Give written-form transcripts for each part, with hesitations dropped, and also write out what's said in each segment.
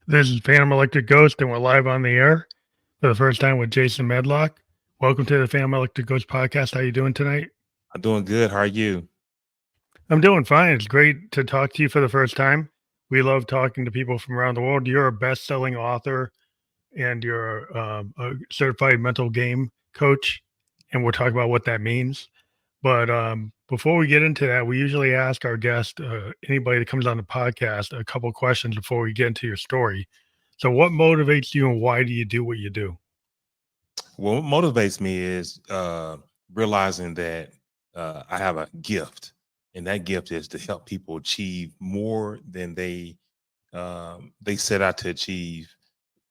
This is Phantom Electric Ghost, and we're live on the air for the first time with Jason Medlock. Welcome to the Phantom Electric Ghost podcast. How you doing tonight? I'm doing good. How are you? I'm doing fine. It's great to talk to you for the first time. We love talking to people from around the world. You're a best-selling author, and you're a certified mental game coach, and we'll talk about what that means. But before we get into that, we usually ask our guest, anybody that comes on the podcast, a couple questions before we get into your story. So, what motivates you, and why do you do what you do? Well, what motivates me is realizing that I have a gift, and that gift is to help people achieve more than they set out to achieve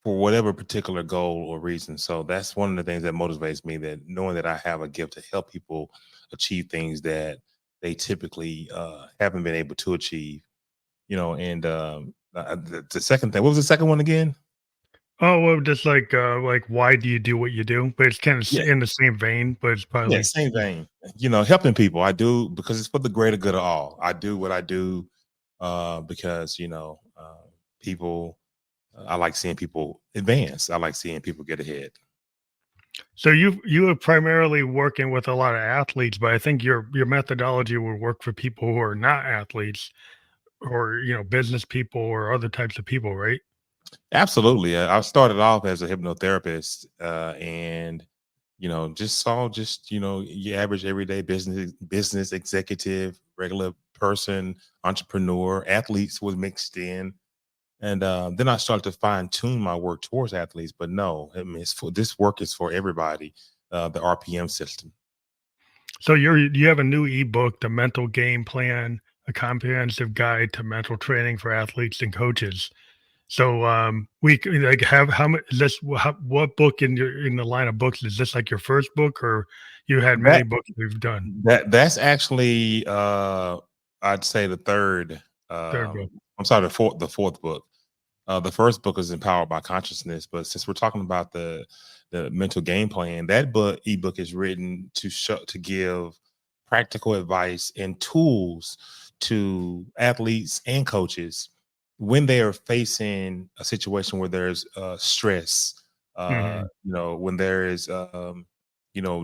for whatever particular goal or reason. So that's one of the things that motivates me. That knowing that I have a gift to help people achieve things that they typically haven't been able to achieve. And the second thing, what was the second one again? Oh, well, just like why do you do what you do? But it's kind of in the same vein, but it's Yeah, probably same thing. Helping people. I do because it's for the greater good of all. I do what I do because people. I like seeing people advance. I like seeing people get ahead. so you are primarily working with a lot of athletes, but I think your methodology will work for people who are not athletes or business people or other types of people, right? Absolutely. I started off as a hypnotherapist, and just saw your average everyday business executive, regular person, entrepreneur, athletes was mixed in. And then I started to fine tune my work towards athletes, but no, I mean, this work is for everybody. The RPM system. So you have a new ebook, The Mental Game Plan, a comprehensive guide to mental training for athletes and coaches. So like have how much is this what book in the line of books is this, like your first book, or you had many That books you've done? that's actually I'd say the third. Third book. I'm sorry, the fourth book. The first book is Empowered by Consciousness, but since we're talking about the mental game plan, that ebook is written to give practical advice and tools to athletes and coaches when they are facing a situation where there's stress, Mhm. when there is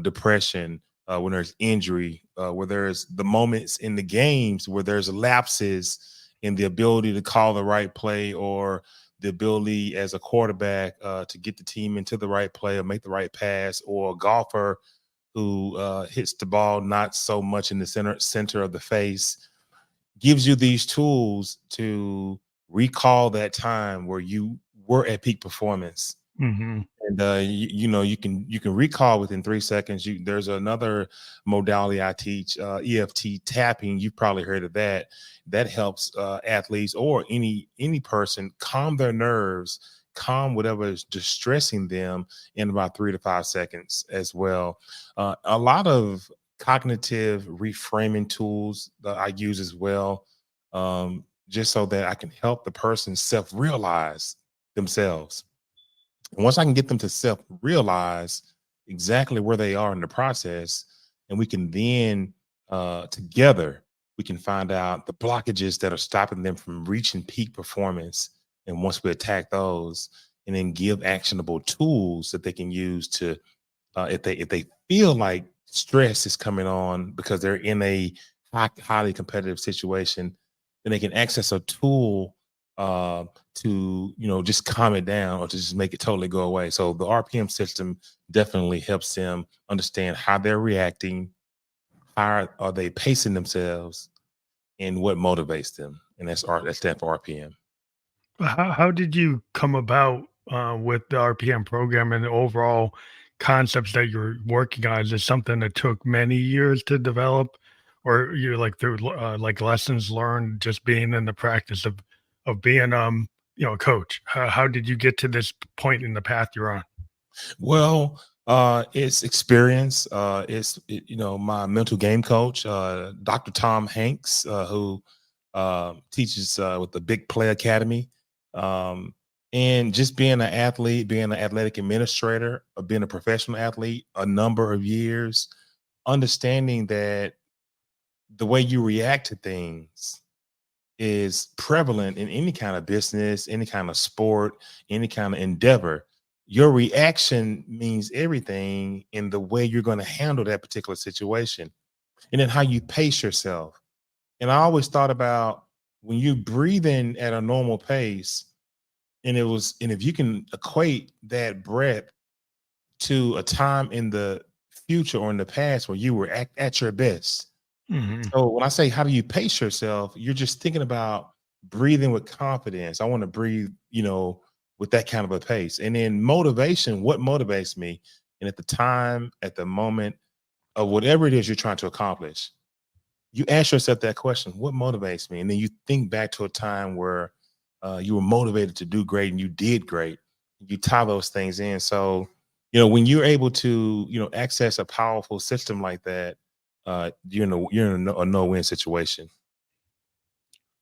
depression, when there's injury, where there's the moments in the games where there's lapses in the ability to call the right play, or the ability as a quarterback to get the team into the right play or make the right pass, or a golfer who hits the ball not so much in the center of the face. Gives you these tools to recall that time where you were at peak performance. Mhm. And you can recall within 3 seconds. There's another modality I teach, EFT tapping. You've probably heard of that. That helps athletes or any person calm their nerves, calm whatever is distressing them in about 3 to 5 seconds as well. A lot of cognitive reframing tools that I use as well, just so that I can help the person self realize themselves. Once I can get them to self realize exactly where they are in the process, and we can then together we can find out the blockages that are stopping them from reaching peak performance. And once we attack those, and then give actionable tools that they can use to, if they feel like stress is coming on because they're in a highly competitive situation, then they can access a tool uh, to just calm it down or to just make it totally go away. So the RPM system definitely helps them understand how they're reacting, how are they pacing themselves, and what motivates them. And that stands for RPM. How did you come about with the RPM program and the overall concepts that you're working on? Is it something that took many years to develop, or you like through like lessons learned just being in the practice of being a coach? How did you get to this point in the path you're on? Well, it's experience. My mental game coach, Dr. Tom Hanks, who teaches with the Big Play Academy. Um, and just being an athlete, being an athletic administrator, being a professional athlete a number of years, understanding that the way you react to things is prevalent in any kind of business, any kind of sport, any kind of endeavor. Your reaction means everything in the way you're going to handle that particular situation, and then how you pace yourself. And I always thought about when you breathe in at a normal pace, and if you can equate that breath to a time in the future or in the past where you were at your best. Hmm. So when I say how do you pace yourself, you're just thinking about breathing with confidence. I want to breathe, with that kind of a pace. And then motivation, what motivates me? And at the time, at the moment of whatever it is you're trying to accomplish, you ask yourself that question, what motivates me? And then you think back to a time where you were motivated to do great and you did great. You tie those things in. So, when you're able to, access a powerful system like that, you're in a no-win situation.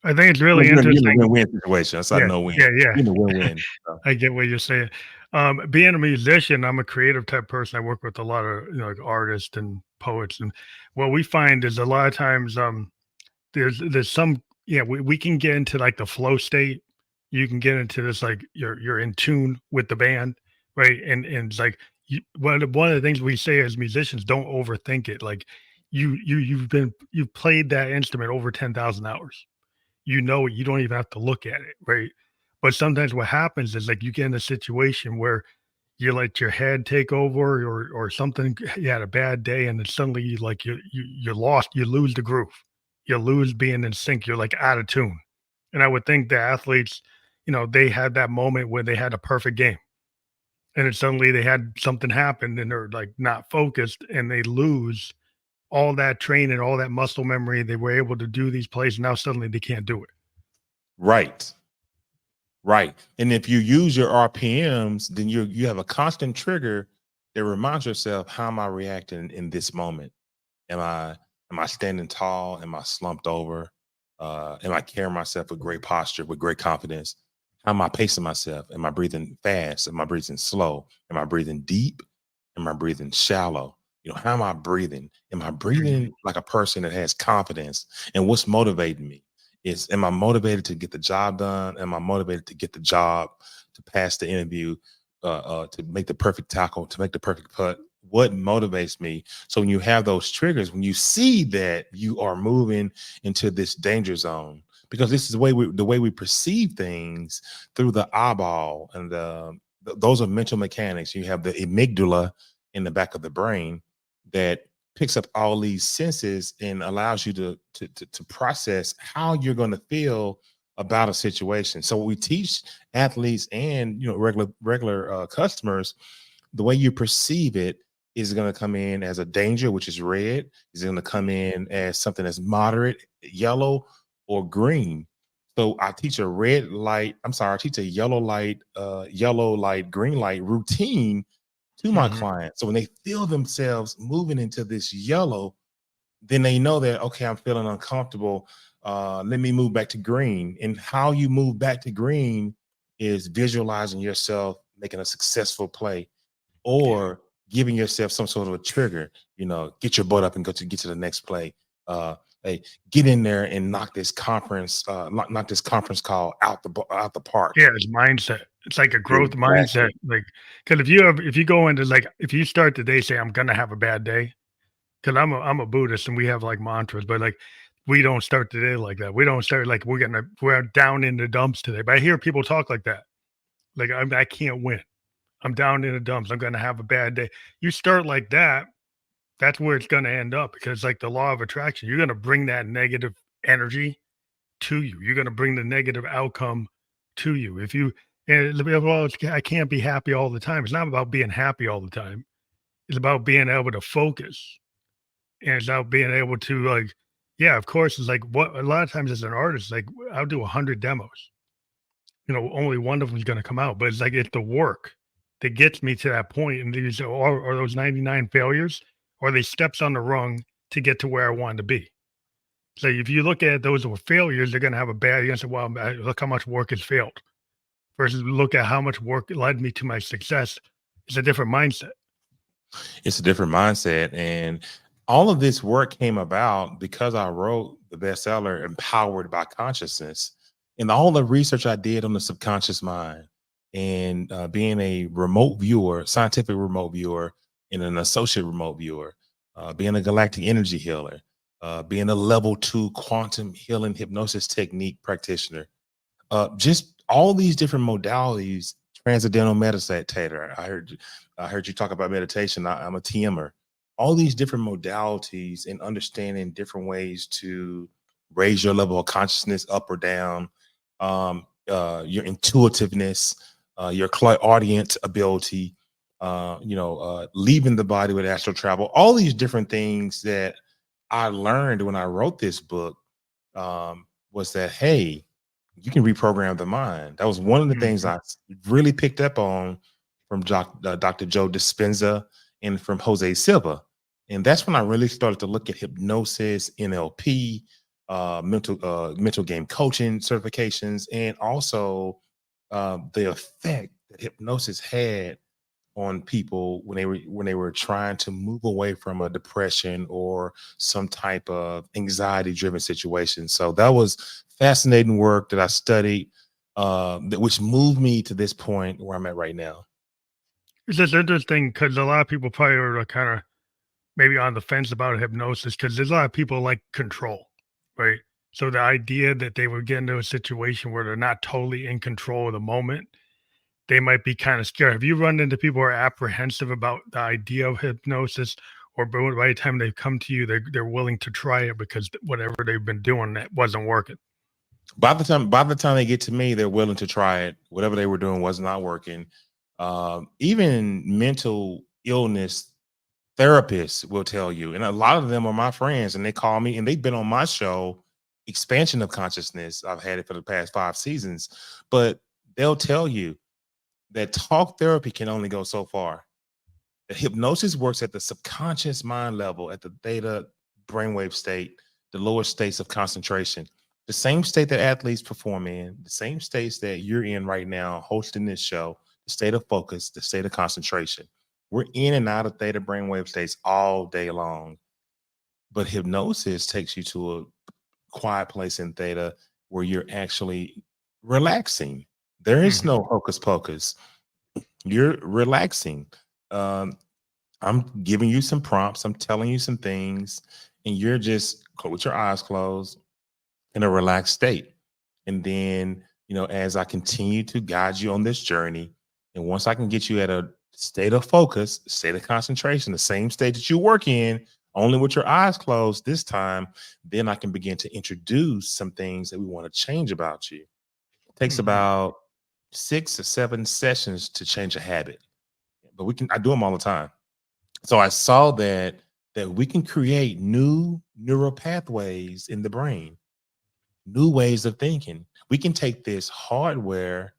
I think it's You're really in a interesting. win-win situation. That's not Yeah, no-win. yeah, You're in a yeah. win-win. So, I get what you're saying. Being a musician, I'm a creative type person. I work with a lot of like artists and poets, and what we find is a lot of times there's some we can get into like the flow state. You can get into this like you're in tune with the band, right? And it's like one of the things we say as musicians, don't overthink it. Like you've played that instrument over 10,000 hours. You know it, you don't even have to look at it, right? But sometimes what happens is like you get in a situation where you let your head take over or something, you had a bad day and then suddenly you're lost, you lose the groove. You lose being in sync, you're like out of tune. And I would think the athletes, they had that moment where they had a perfect game. And then suddenly they had something happen and they're like not focused and they lose all that training, all that muscle memory. They were able to do these plays. Now suddenly they can't do it. right. Right. And if you use your RPMs, then you have a constant trigger that reminds yourself, how am I reacting in this moment? Am I standing tall? Am I slumped over? Am I carrying myself with great posture, with great confidence? How am I pacing myself? Am I breathing fast? Am I breathing slow? Am I breathing deep? Am I breathing shallow? How am I breathing? Am I Mhm. breathing like a person that has confidence? And what's motivating me? Am I motivated to get the job done? Am I motivated to get the job, to pass the interview, to make the perfect tackle, to make the perfect putt? What motivates me? So when you have those triggers, when you see that you are moving into this danger zone, because this is the way we perceive things through the eyeball, and those are mental mechanics. You have the amygdala in the back of the brain that picks up all these senses and allows you to process how you're going to feel about a situation. So we teach athletes and regular customers, the way you perceive it is going to come in as a danger, which is red. Is going to come in as something that's moderate, yellow, or green. So I teach a red light. I'm sorry, I teach a yellow light, green light routine to my Mhm. clients. So when they feel themselves moving into this yellow, then they know that, okay, I'm feeling uncomfortable. Let me move back to green. And how you move back to green is visualizing yourself making a successful play, or giving yourself some sort of a trigger. Get your butt up and get to the next play. Hey, get in there and knock this conference call out the park. Yeah, it's mindset. It's like a growth mindset. Exactly. Like, because if you go into like if you start the day say I'm gonna have a bad day, because I'm a Buddhist and we have like mantras, but like we don't start the day like that. We don't start like we're down in the dumps today. But I hear people talk like that. Like I can't win. I'm down in the dumps. I'm gonna have a bad day. You start like that, that's where it's gonna end up because like the law of attraction, you're gonna bring that negative energy to you. You're going to bring the negative outcome to you. If you, and well, I can't be happy all the time. It's not about being happy all the time. It's about being able to focus, and it's about being able to like, yeah, of course. It's like what a lot of times as an artist, like I'll do 100 demos. Only one of them is going to come out, but it's like it's the work that gets me to that point. And these are those 99 failures, or they steps on the rung to get to where I want to be. So if you look at those were failures, they're going to have a bad. You're going to say, "Well, look how much work has failed." Versus look at how much work led me to my success. It's a different mindset. It's a different mindset. And All of this work came about because I wrote the bestseller Empowered by Consciousness, and all the research I did on the subconscious mind, and being a remote viewer, scientific remote viewer, and an associate remote viewer, being a galactic energy healer, being a level 2 quantum healing hypnosis technique practitioner, just all these different modalities. Transcendental meditator. I heard you talk about meditation. I'm a TMer. All these different modalities and understanding different ways to raise your level of consciousness up or down, your intuitiveness, your clairaudient ability, leaving the body with astral travel. All these different things that I learned when I wrote this book, was that, hey, you can reprogram the mind. That was one of the things Mhm. I really picked up on from Dr. Joe Dispenza and from Jose Silva. And that's when I really started to look at hypnosis, NLP, mental game coaching certifications, and also the effect that hypnosis had on people when they were trying to move away from a depression or some type of anxiety driven situation. So that was fascinating work that I studied, which moved me to this point where I'm at right now. It's just interesting because a lot of people probably are kind of maybe on the fence about hypnosis because there's a lot of people like control, right? So the idea that they would get into a situation where they're not totally in control of the moment, they might be kind of scared. Have you run into people who are apprehensive about the idea of hypnosis, or by the time they come to you, they're willing to try it because whatever they've been doing that wasn't working? By the time they get to me, they're willing to try it. Whatever they were doing was not working. Even mental illness therapists will tell you, and a lot of them are my friends, and they call me, and they've been on my show, Expansion of Consciousness. I've had it for the past 5 seasons, but they'll tell you that talk therapy can only go so far. The hypnosis works at the subconscious mind level, at the theta brainwave state, the lower states of concentration, the same state that athletes perform in, the same states that you're in right now, hosting this show, the state of focus, the state of concentration. We're in and out of theta brainwave states all day long. But hypnosis takes you to a quiet place in theta where you're actually relaxing. There is Mhm, no hocus pocus. You're relaxing. Um, I'm giving you some prompts. I'm telling you some things, and you're just with your eyes closed in a relaxed state. And then, as I continue to guide you on this journey, and once I can get you at a state of focus, state of concentration, the same state that you work in, only with your eyes closed this time, then I can begin to introduce some things that we want to change about you. It takes mhm, about 6 or 7 sessions to change a habit, but I do them all the time. So I saw that we can create new neural pathways in the brain, new ways of thinking. We can take this hardware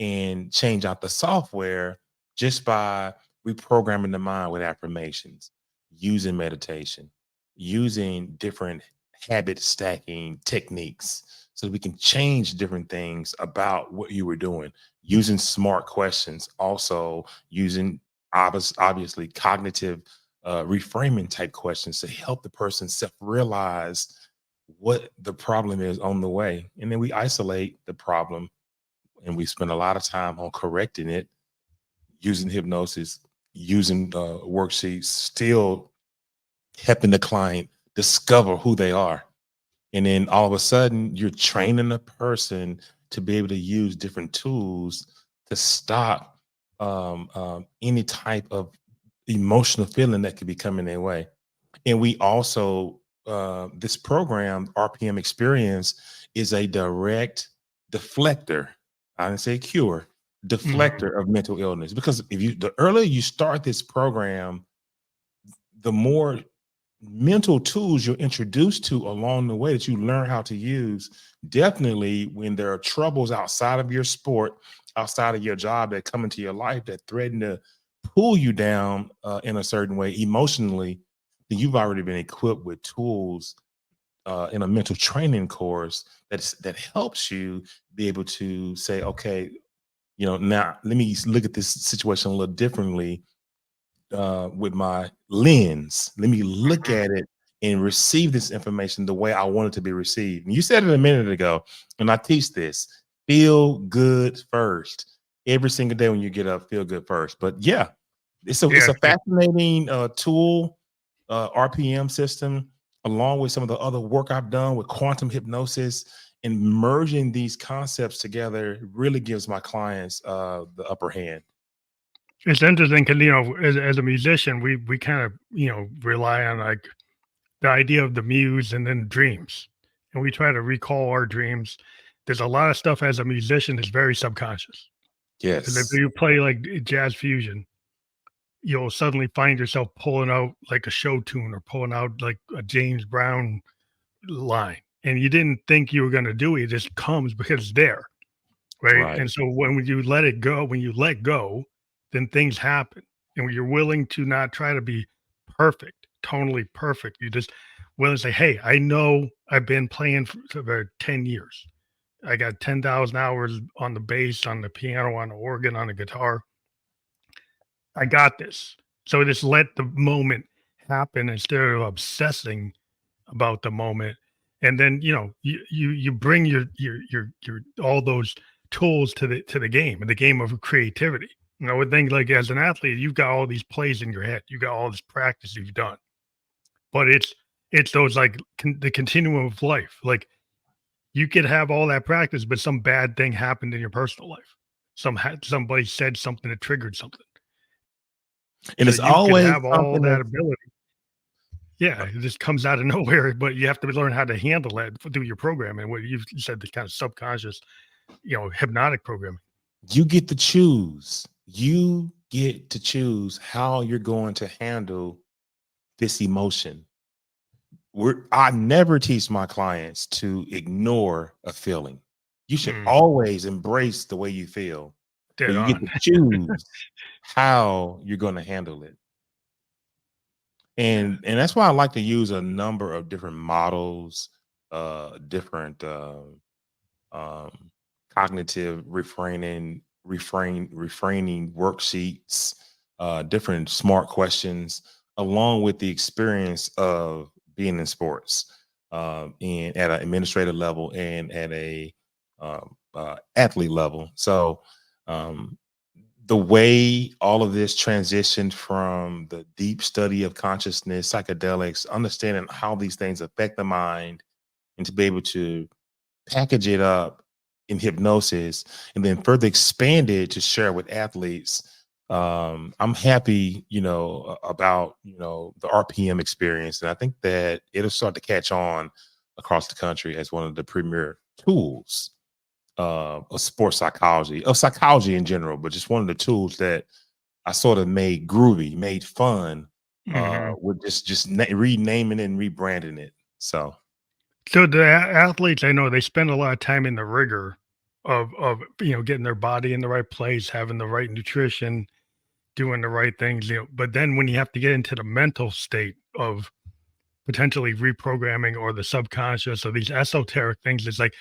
and change out the software just by reprogramming the mind with affirmations, using meditation, using different habit stacking techniques so that we can change different things about what you were doing, using smart questions, also using obviously cognitive reframing type questions to help the person self realize what the problem is on the way. And then we isolate the problem, and we spend a lot of time on correcting it using hypnosis, using worksheets, still helping the client discover who they are. And then all of a sudden, you're training a person to be able to use different tools to stop any type of emotional feeling that could be coming their way. And we also, this program, RPM Experience, is a direct deflector. I didn't say cure, mhm, deflector of mental illness. Because the earlier you start this program, the more mental tools you're introduced to along the way that you learn how to use. Definitely when there are troubles outside of your sport, outside of your job that come into your life that threaten to pull you down in a certain way emotionally, then you've already been equipped with tools in a mental training course that helps you be able to say, okay, now let me look at this situation a little differently. with my lens. Let me look at it and receive this information the way I want it to be received. And you said it a minute ago, and I teach this: feel good first. Every single day when you get up, feel good first. But yeah, it's Yeah. a fascinating tool, RPM system, along with some of the other work I've done with quantum hypnosis, and merging these concepts together really gives my clients the upper hand. It's interesting because, as a musician, we kind of, rely on like the idea of the muse and then dreams. And we try to recall our dreams. There's a lot of stuff as a musician that's very subconscious. Because if Yes, you play like jazz fusion, you'll suddenly find yourself pulling out like a show tune or pulling out like a James Brown line. And you didn't think you were going to do it. It just comes because it's there. Right. right. And so when you let it go, when you let go, then things happen. And when you're willing to not try to be perfect, tonally perfect, you just willing to say, hey, I know I've been playing for about 10 years. I got 10,000 hours on the bass, on the piano, on the organ, on the guitar. I got this. So just let the moment happen instead of obsessing about the moment. And then, you bring your all those tools to the game, and the game of creativity. I would think like as an athlete, you've got all these plays in your head, you got all this practice you've done, but it's those like the continuum of life. Like you could have all that practice, but some bad thing happened in your personal life. Somebody said something that triggered something. And So it's you could always have all something that that's ability. Yeah, it just comes out of nowhere, but you have to learn how to handle that through your programming. What you said, the kind of subconscious, hypnotic programming. you get to choose. You get to choose how you're going to handle this emotion. I never teach my clients to ignore a feeling. You should Mm, always embrace the way you feel, but dead you get on. to choose how you're going to handle it. Yeah. And that's why I like to use a number of different models, different um, cognitive refraining worksheets, different smart questions, along with the experience of being in sports, and at an administrative level and at a athlete level. So um, the way all of this transitioned from the deep study of consciousness, psychedelics, understanding how these things affect the mind, and to be able to package it up in hypnosis and then further expand it to share with athletes. I'm happy, about, the RPM experience. And I think that it'll start to catch on across the country as one of the premier tools of sports psychology, of psychology in general, but just one of the tools that I sort of made groovy, made fun, Hmm. with renaming it and rebranding it. So So the athletes, I know they spend a lot of time in the rigor of getting their body in the right place, having the right nutrition, doing the right things. But then when you have to get into the mental state of potentially reprogramming or the subconscious or these esoteric things, it's like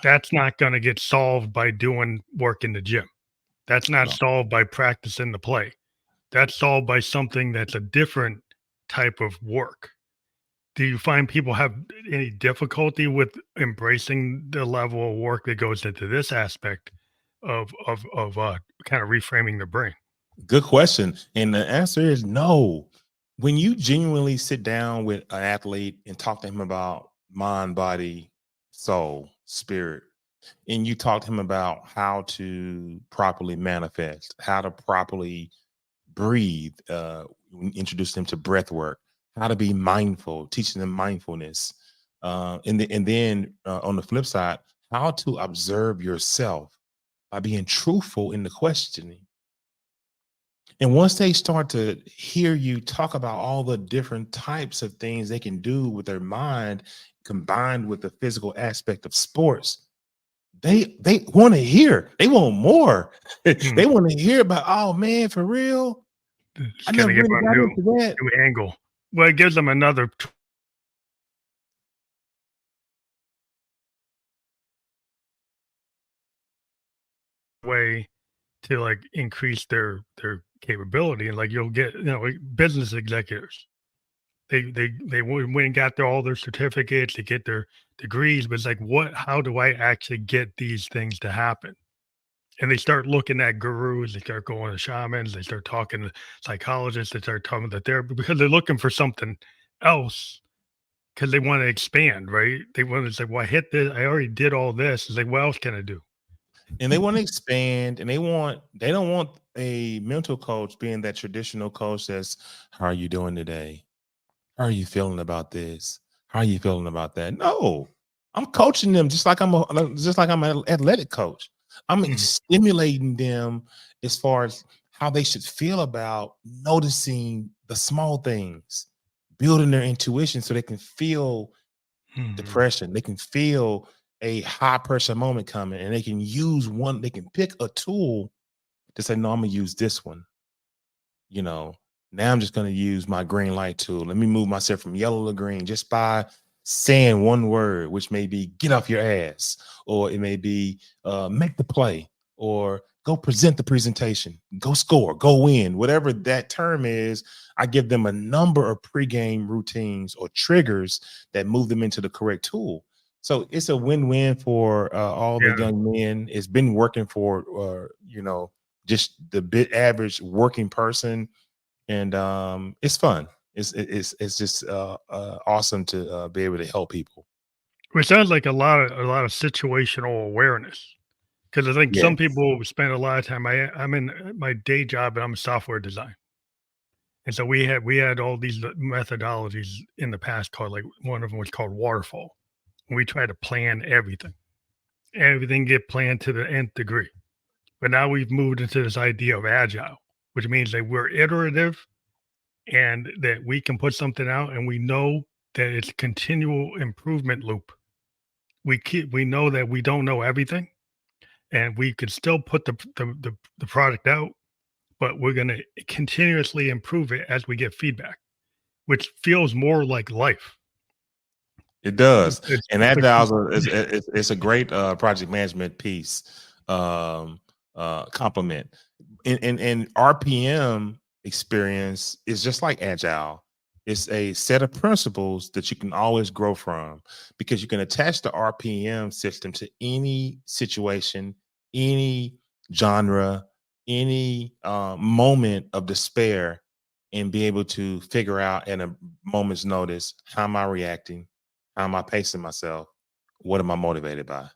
that's not going to get solved by doing work in the gym. That's not solved by practicing the play. That's solved by something that's a different type of work. Do you find people have any difficulty with embracing the level of work that goes into this aspect of kind of reframing the brain? good question. And the answer is no. When you genuinely sit down with an athlete and talk to him about mind, body, soul, spirit, and you talk to him about how to properly manifest, how to properly breathe, introduce them to breath work, how to be mindful, teaching them mindfulness. And then on the flip side, how to observe yourself by being truthful in the questioning. And once they start to hear you talk about all the different types of things they can do with their mind combined with the physical aspect of sports, they want to hear. They want more. Hmm. They want to hear about, oh man, for real. It's I going never to give really them a got into that. new angle. Well, it gives them another way to like increase their capability. And like you'll get, like business executives. They went and got all their certificates, they get their degrees, but it's like, how do I actually get these things to happen? And they start looking at gurus, they start going to shamans, they start talking to psychologists, they start talking to therapy because they're looking for something else because they want to expand, right? They want to say, well, I hit this, I already did all this. It's like, what else can I do? And they want to expand, and they don't want a mental coach being that traditional coach that's, how are you doing today? How are you feeling about this? How are you feeling about that? No, I'm coaching them just like I'm an athletic coach. I'm Mhm. stimulating them as far as how they should feel about noticing the small things, building their intuition so they can feel Mhm. depression. They can feel a high pressure moment coming, and they can use one. They can pick a tool to say, "No, I'm gonna use this one." You know, now I'm just going to use my green light tool. Let me move myself from yellow to green just by saying one word, which may be get off your ass, or it may be make the play, or go present the presentation, go score, go win, whatever that term is. I give them a number of pregame routines or triggers that move them into the correct tool. So it's a win-win for all the Yeah. young men. It's been working for, just the bit average working person, and it's fun. It's just awesome to be able to help people. Which sounds like a lot of situational awareness. Because I think Yeah. some people spend a lot of time. I'm in my day job and I'm a software design. And so we had all these methodologies in the past called, like, one of them was called waterfall. And we try to plan everything. Everything get planned to the nth degree. But now we've moved into this idea of agile, which means that we're iterative and that we can put something out and we know that it's a continual improvement loop. We know that we don't know everything and we could still put the product out, but we're going to continuously improve it as we get feedback, which feels more like life. It does, and It's Agile it's a great project management piece, um, complement. And RPM experience is just like Agile. It's a set of principles that you can always grow from, because you can attach the RPM system to any situation, any genre, any moment of despair, and be able to figure out in a moment's notice, how am I reacting? How am I pacing myself? What am I motivated by?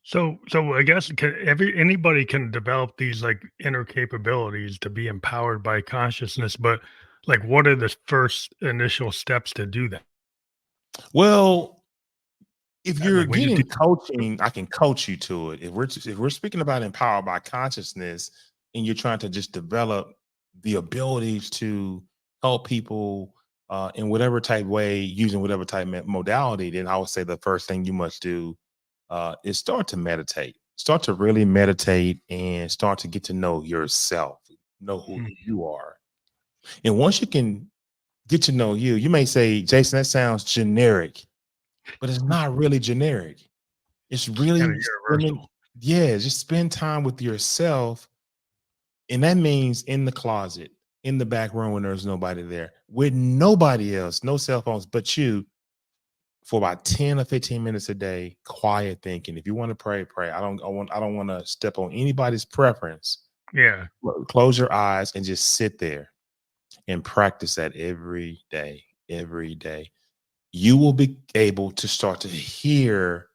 so I guess anybody can develop these, like, inner capabilities to be empowered by consciousness, but, like, what are the first initial steps to do that? Well, if you're Like, when you do getting coaching, I can coach you to it. If we're speaking about empowered by consciousness, and you're trying to just develop the abilities to help people in whatever type way, using whatever type modality, then I would say the first thing you must do is start to meditate. Start to really meditate and start to get to know yourself, know who Mm, you are. And once you can get to know you, you may say, Jason, that sounds generic, but it's not really generic. It's it's kinda really spending, universal. yeah, just spend time with yourself. And that means in the closet, in the back room when there's nobody there, with nobody else, no cell phones but you, for about 10 or 15 minutes a day, quiet thinking. If you want to pray, pray. I don't want to step on anybody's preference. Yeah. Close your eyes and just sit there and practice that every day, every day. You will be able to start to hear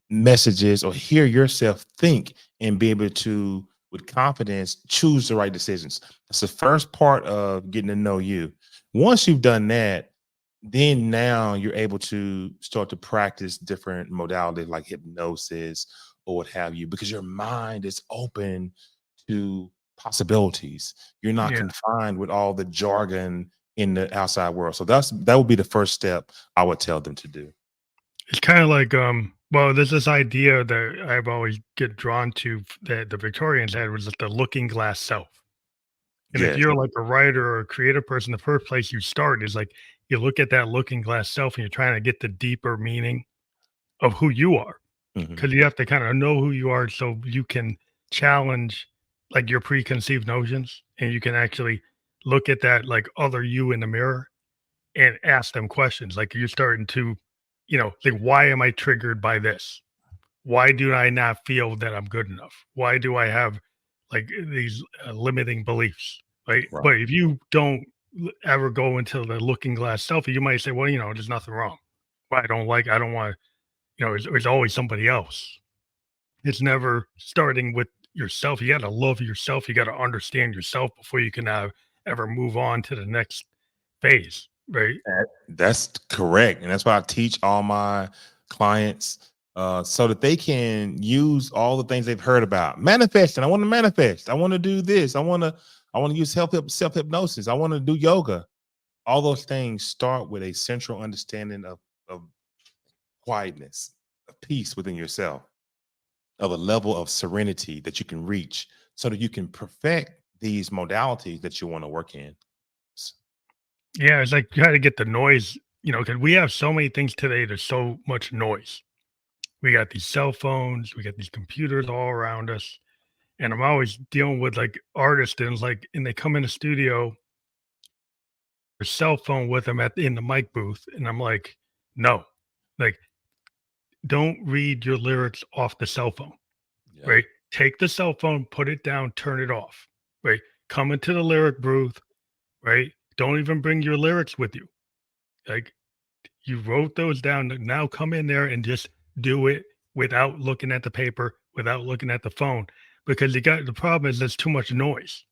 messages or hear yourself think, and be able to, with confidence, choose the right decisions. That's the first part of getting to know you. Once you've done that, then now you're able to start to practice different modalities like hypnosis or what have you, because your mind is open to possibilities. You're not Yeah. confined with all the jargon in the outside world. So that would be the first step I would tell them to do. It's kinda like, well, there's this idea that I've always get drawn to that the Victorians had was the looking glass self. And if Yes. you're like a writer or a creative person, the first place you start is like you look at that looking glass self and you're trying to get the deeper meaning of who you are. Mhm. Because you have to kind of know who you are so you can challenge. like your preconceived notions, and you can actually look at that like other you in the mirror and ask them questions. Like you're starting to, like, why am I triggered by this? Why do I not feel that I'm good enough? Why do I have like these limiting beliefs? Right. Right. But if you don't ever go into the looking glass selfie, you might say, well, there's nothing wrong. Well, I don't want, there's always somebody else. It's never starting with yourself. You got to love yourself. You got to understand yourself before you can ever move on to the next phase. Right. That's correct. And that's why I teach all my clients so that they can use all the things they've heard about. Manifesting. I want to manifest. I want to do this. I want to use self hypnosis. I want to do yoga. All those things start with a central understanding of quietness, of peace within yourself, of a level of serenity that you can reach so that you can perfect these modalities that you want to work in. Yeah. It's like you got to get the noise, because we have so many things today. There's so much noise. We got these cell phones, we got these computers all around us. And I'm always dealing with like artists and they come in the studio, their cell phone with them in the mic booth. And I'm like, no, like, don't read your lyrics off the cell phone, Yeah. right? Take the cell phone, put it down, turn it off, right? Come into the lyric booth, right? Don't even bring your lyrics with you. Like, you wrote those down. Now come in there and just do it without looking at the paper, without looking at the phone, because the problem is there's too much noise,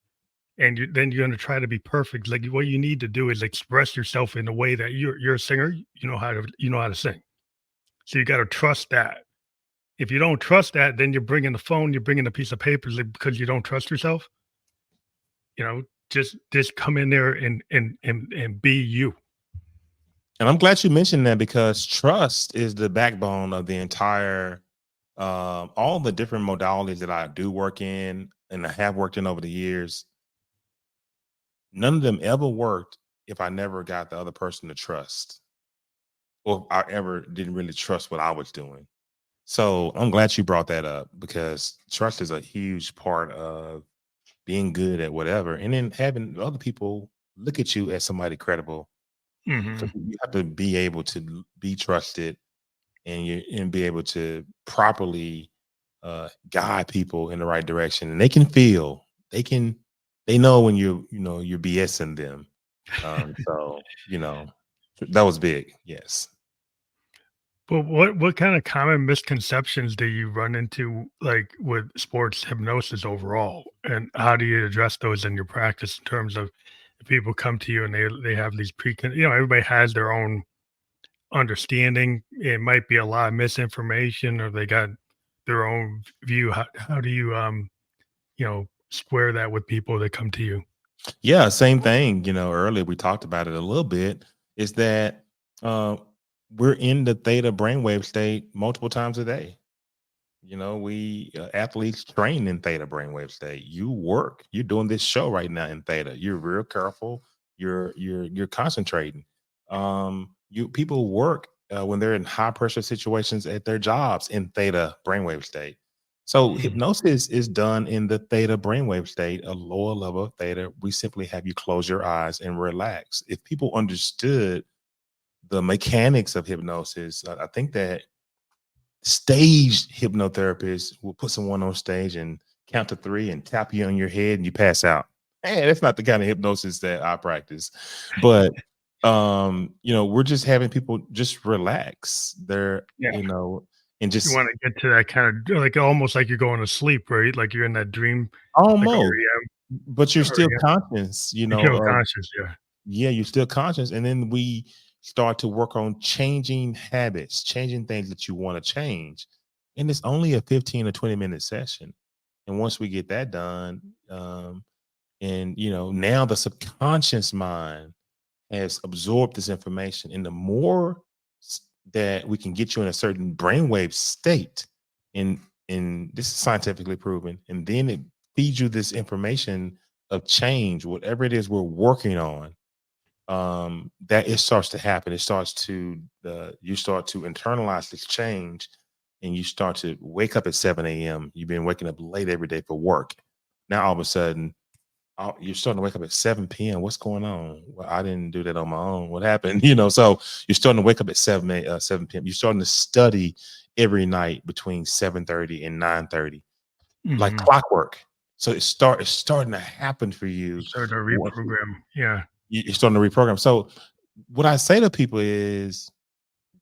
and then you're going to try to be perfect. Like what you need to do is express yourself in a way that you're a singer. You know how to sing. So you got to trust that. If you don't trust that, then you're bringing the phone, you're bringing a piece of paper because you don't trust yourself. You know, just come in there and be you. And I'm glad you mentioned that because trust is the backbone of the entire, all the different modalities that I do work in and I have worked in over the years. None of them ever worked if I never got the other person to trust or if I ever didn't really trust what I was doing. So I'm glad you brought that up because trust is a huge part of being good at whatever. And then having other people look at you as somebody credible. So Hmm. you have to be able to be trusted and be able to properly guide people in the right direction, and they can feel they know when you're BSing them. So that was big. Yes. But what kind of common misconceptions do you run into, like, with sports hypnosis overall? And how do you address those in your practice in terms of if people come to you and they have these everybody has their own understanding. It might be a lot of misinformation or they got their own view. How do you square that with people that come to you? Yeah, same thing. Earlier we talked about it a little bit. Is that uh, we're in the theta brainwave state multiple times a day. We athletes train in theta brainwave state. You're doing this show right now in theta. You're real careful. You're concentrating. You people work when they're in high pressure situations at their jobs in theta brainwave state. So Mhm. hypnosis is done in the theta brainwave state, a lower level of theta. We simply have you close your eyes and relax. If people understood the mechanics of hypnosis, I think that staged hypnotherapists will put someone on stage and count to three and tap you on your head and you pass out. Hey, that's not the kind of hypnosis that I practice. But we're just having people just relax. Yeah. And You just want to get to that kind of like almost like you're going to sleep, right? Like you're in that dream, like almost, REM, but you're still REM. conscious, You feel conscious, yeah. yeah, you're still conscious. And then we start to work on changing habits, changing things that you want to change. And it's only a 15 or 20-minute session. And once we get that done, and now the subconscious mind has absorbed this information. And the more that we can get you in a certain brainwave state, and this is scientifically proven, and then it feeds you this information of change, whatever it is we're working on, that it starts to happen. It starts to you start to internalize this change, and you start to wake up at 7 a.m. You've been waking up late every day for work. Now all of a sudden, you're starting to wake up at 7 p.m. What's going on? Well, I didn't do that on my own. What happened? So you're starting to wake up at 7 p.m. You're starting to study every night between 7:30 and 9:30, like Mm-hmm. clockwork. So it's starting to happen for You you. start to Once reprogram. Yeah. you're starting to reprogram. So what I say to people is,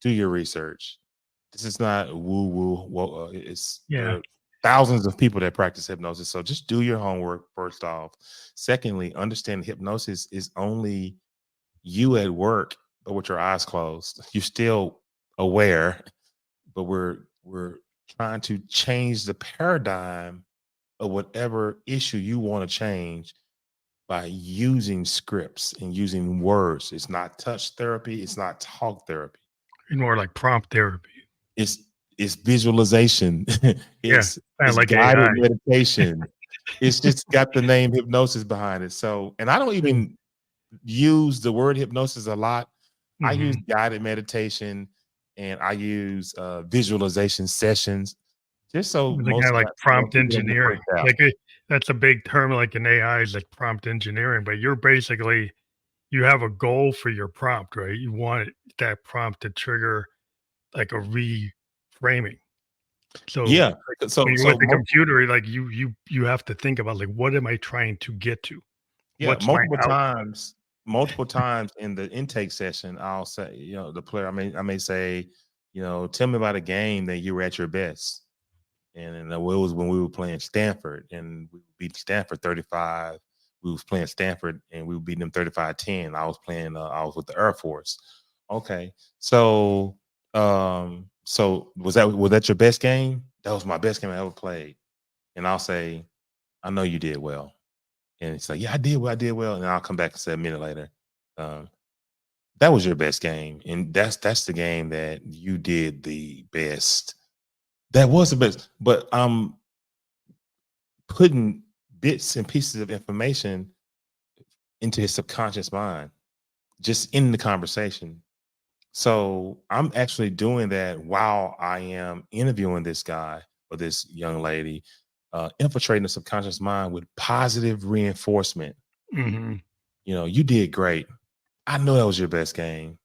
do your research. This is not woo woo. Well, there Yeah. are thousands of people that practice hypnosis. So just do your homework first off. Secondly, understand hypnosis is only you at work, but with your eyes closed. You're still aware, but we're trying to change the paradigm of whatever issue you want to change by using scripts and using words. It's not touch therapy. It's not talk therapy. And more like prompt therapy. It's it's visualization. Yeah. it's Kind of it's like guided AI. meditation. It's just got the name hypnosis behind it. So, and I don't even use the word hypnosis a lot. I use Mm-hmm. guided meditation and I use visualization sessions just so They kind of like most prompt people don't get engineering. freaked out. Like that's a big term, like in AI is like prompt engineering, but you're basically, you have a goal for your prompt, right? You want that prompt to trigger like a reframing. So Yeah. like when So you're with so the most, computer, like you have to think about like, what am I trying to get to? yeah, What's my output? multiple times in the intake session, I'll say, the player, I may say, tell me about a game that you were at your best. And it was when we were playing Stanford and we beat Stanford 35. We was playing Stanford and we were beating them 35-10. I was with the Air Force. Okay. So was that your best game? That was my best game I ever played. And I'll say, I know you did well. And it's like, yeah, I did well. And I'll come back and say a minute later, um, that was your best game. And that's the game that you did the best. That was the best. But I'm putting bits and pieces of information into his subconscious mind, just in the conversation. So I'm actually doing that while I am interviewing this guy or this young lady, infiltrating the subconscious mind with positive reinforcement. Mhm. You did great. I know that was your best game.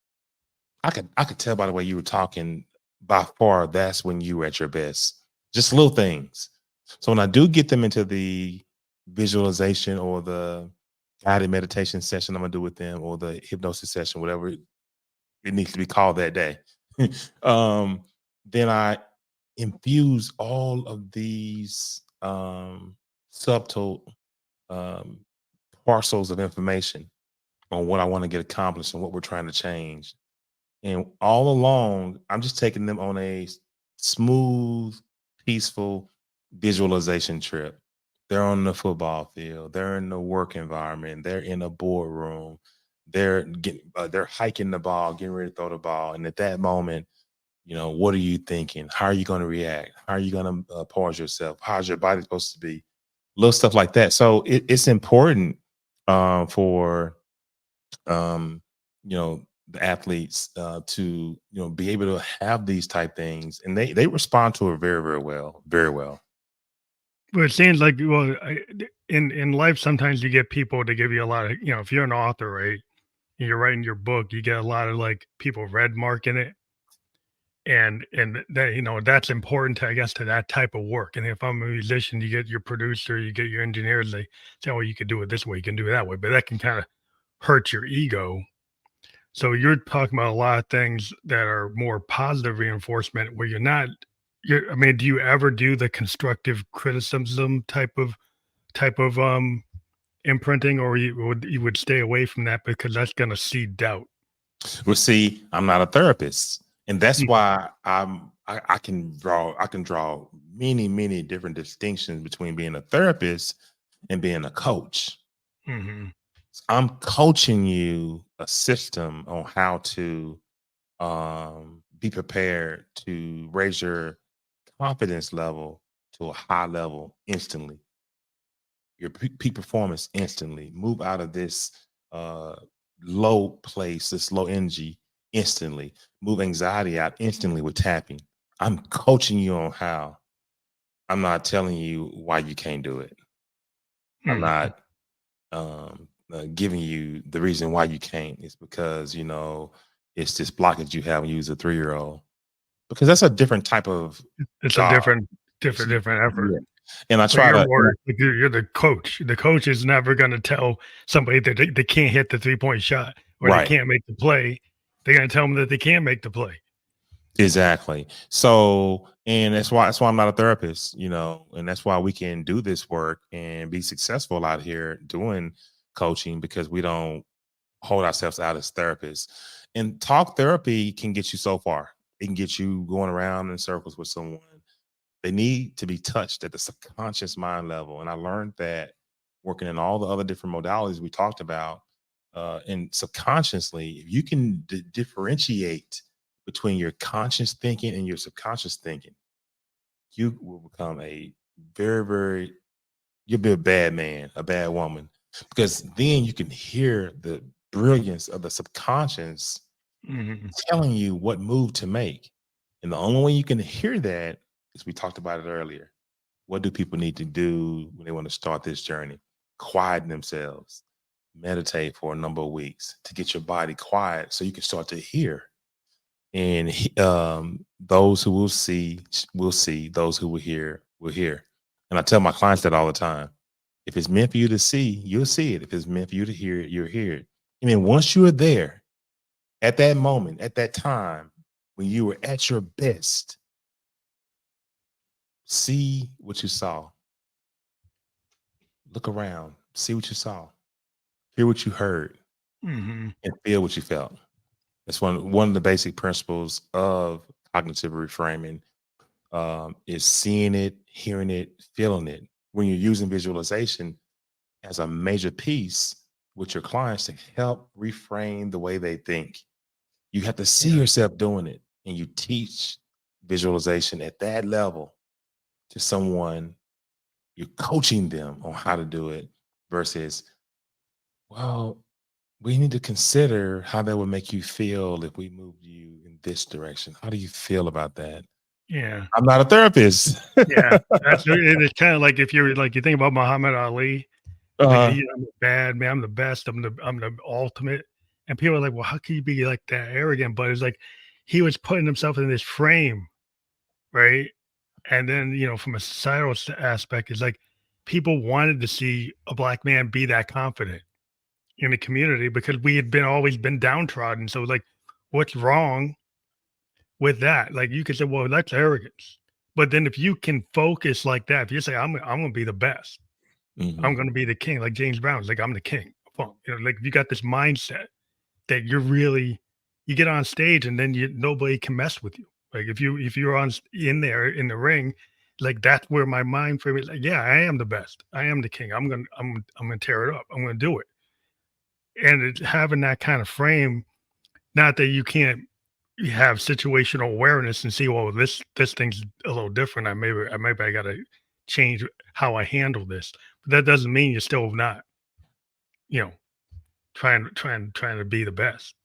I could tell by the way you were talking, by far that's when you were at your best. Just little things. So when I do get them into the visualization or the guided meditation session I'm gonna do with them, or the hypnosis session, whatever it needs to be called that day, um, then I infuse all of these subtle um, parcels of information on what I want to get accomplished and what we're trying to change. And all along, I'm just taking them on a smooth, peaceful visualization trip. They're on the football field. They're in the work environment. They're in a boardroom. They're hiking the ball, getting ready to throw the ball. And at that moment, what are you thinking? How are you going to react? How are you going to pause yourself? How's your body supposed to be? Little stuff like that. So it's important for um, the athletes to be able to have these type things, and they respond to it very very well, very well. But it seems like, well, in life, sometimes you get people to give you a lot of, if you're an author, right, and you're writing your book, you get a lot of like people red marking it, and that, that's important to, I guess, to that type of work. And if I'm a musician, you get your producer, you get your engineers, they say, well, you can do it this way, you can do it that way, but that can kind of hurt your ego. So you're talking about a lot of things that are more positive reinforcement where you're not, I mean, do you ever do the constructive criticism type of imprinting, or you would stay away from that because that's going to seed doubt? Well, see, I'm not a therapist, and that's Mhm. why I can draw many many different distinctions between being a therapist and being a coach. Mhm. I'm coaching you a system on how to be prepared to raise your confidence level to a high level instantly, your peak performance instantly, move out of this uh, low place, this low energy instantly, move anxiety out instantly with tapping. I'm coaching you on how. I'm not telling you why you can't do it. I'm Mhm. not giving you the reason why you can't. It's because it's this blockage you have when you was a 3-year-old. Because that's a different type of It's a job. different effort. Yeah. And I But try you're to. more like you're the coach. The coach is never gonna tell somebody that they can't hit the 3-point shot or they Right. can't make the play. They're gonna tell them that they can make the play. Exactly. So, and that's why I'm not a therapist, and that's why we can do this work and be successful out here doing coaching, because we don't hold ourselves out as therapists. And talk therapy can get you so far. It can get you going around in circles with someone. They need to be touched at the subconscious mind level. And I learned that working in all the other different modalities we talked about, and subconsciously, if you can differentiate between your conscious thinking and your subconscious thinking, you will become a very, very, you'll be a bad man, a bad woman, because then you can hear the brilliance of the subconscious Mhm. telling you what move to make. And the only way you can hear that is, we talked about it earlier. What do people need to do when they want to start this journey? Quieten themselves, meditate for a number of weeks to get your body quiet so you can start to hear. And those who will see. Those who will hear. And I tell my clients that all the time. If it's meant for you to see, you'll see it. If it's meant for you to hear it, you'll hear it. And then once you're there, at that moment, at that time, when you were at your best, see what you saw. Look around, see what you saw, hear what you heard, Mhm. and feel what you felt. That's one of the basic principles of cognitive reframing, is seeing it, hearing it, feeling it. When you're using visualization as a major piece with your clients to help reframe the way they think, you have to see Yeah. yourself doing it, and you teach visualization at that level to someone. You're coaching them on how to do it versus, well, we need to consider how that would make you feel if we moved you in this direction. How do you feel about that? Yeah. I'm not a therapist. Yeah. That's it's kinda like if you're like, you think about Muhammad Ali, he's like, uh, I'm a bad man, I'm the best, I'm the ultimate." And people are like, "Well, how can you be like that arrogant?" But it's like he was putting himself in this frame, right? And then, from a societal aspect, it's like people wanted to see a black man be that confident in the community because we had been always been downtrodden. So, like, what's wrong with that? Like, you could say, well, that's arrogance. But then if you can focus like that, if you say, I'm going to be the best, I'm mhm, going to be the king, like James Brown's like, I'm the king. Well, like if you got this mindset that you get on stage and then nobody can mess with you. Like if you're in there in the ring, like that's where my mind frame is like, yeah, I am the best. I am the king. I'm gonna tear it up. I'm gonna do it. And it's having that kind of frame, not that you can't have situational awareness and see, well, this thing's a little different. I gotta change how I handle this. But that doesn't mean you're still not, you know, trying to be the best.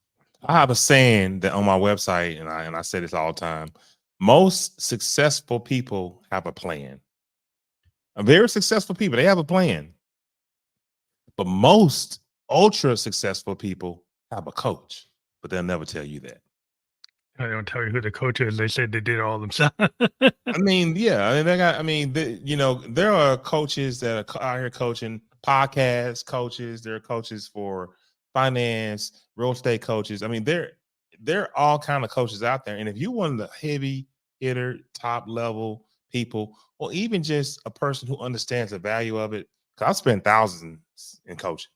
I have a saying that on my website, and I say this all the time. Most successful people have a plan. Very successful people, they have a plan. But most ultra successful people have a coach, but they'll never tell you that. I don't tell you who the coach is. They said they did it all themselves. I mean, yeah, I mean, they got. I mean, there are coaches that are out here coaching, podcast coaches. There are coaches for finance, real estate coaches. I mean, there are all kind of coaches out there. And if you want the heavy hitter, top level people, or even just a person who understands the value of it, because I spent thousands in coaching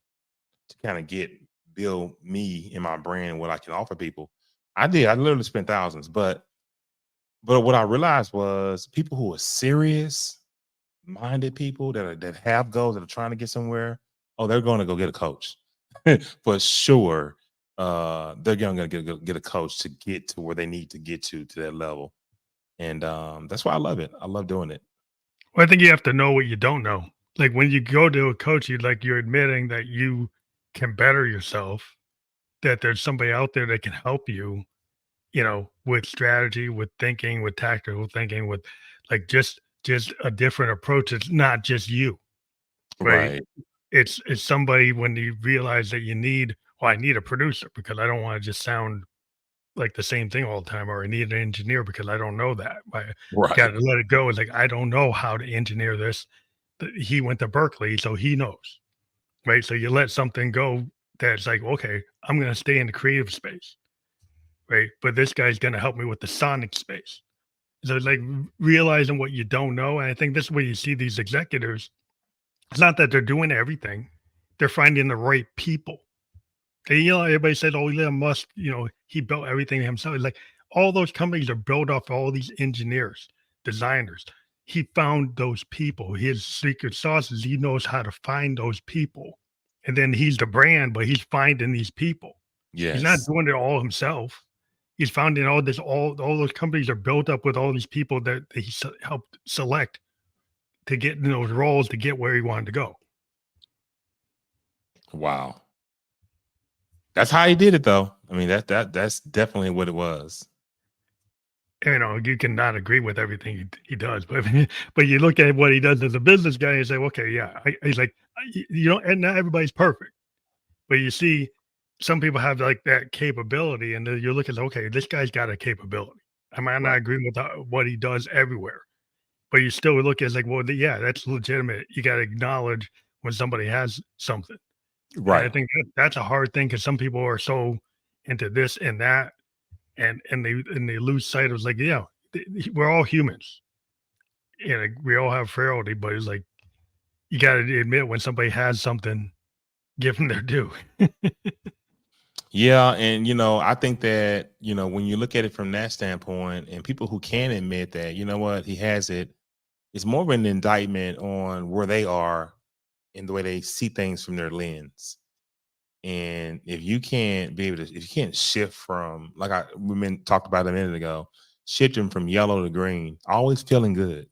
to kind of build me in my brand, what I can offer people. I did. I literally spent thousands, but what I realized was people who are serious minded people that have goals, that are trying to get somewhere, oh, they're going to go get a coach for sure. They're going to get a coach to get to where they need to get to that level. And that's why I love it. I love doing it. Well, I think you have to know what you don't know. Like when you go to a coach, you're admitting that you can better yourself, that there's somebody out there that can help you, with strategy, with thinking, with tactical thinking, with like just a different approach. It's not just you. right? Right. It's somebody when you realize that you need, well, I need a producer because I don't want to just sound like the same thing all the time, or I need an engineer because I don't know that. I got Right. to let it go. It's like I don't know how to engineer this. He went to Berkeley, so he knows, right? So you let something go that's like, okay, I'm going to stay in the creative space, right? But this guy's going to help me with the sonic space. So it's like realizing what you don't know. And I think this is where you see these executives. It's not that they're doing everything; they're finding the right people. And, everybody said, "Oh, Elon Musk, he built everything himself." Like all those companies are built off all these engineers, designers. He found those people. His secret sauce is he knows how to find those people, and then he's the brand, but he's finding these people. He's not Yes. doing it all himself. He's finding all those companies are built up with all these people that he helped select to get in those roles to get where he wanted to go. Wow. That's how he did it, though. I mean, that's definitely what it was. You cannot agree with everything he does, but but you look at what he does as a business guy and say, okay, yeah, he's like, and not everybody's perfect, but you see, some people have like that capability, and then you look at, okay, this guy's got a capability. I might not Right. agree with what he does everywhere, but you still look at it's like, well, yeah, that's legitimate. You got to acknowledge when somebody has something, and I Right. think that's a hard thing because some people are so into this and that, and they lose sight of like, yeah, we're all humans, and like, we all have frailty, but it's like you got to admit when somebody has something, give them their due. Yeah, and I think that, when you look at it from that standpoint, and people who can admit that, you know what, he has it, it's more of an indictment on where they are and the way they see things from their lens. And if you can't be able to, if you can't shift from, like talked about a minute ago, shifting from yellow to green, always feeling good,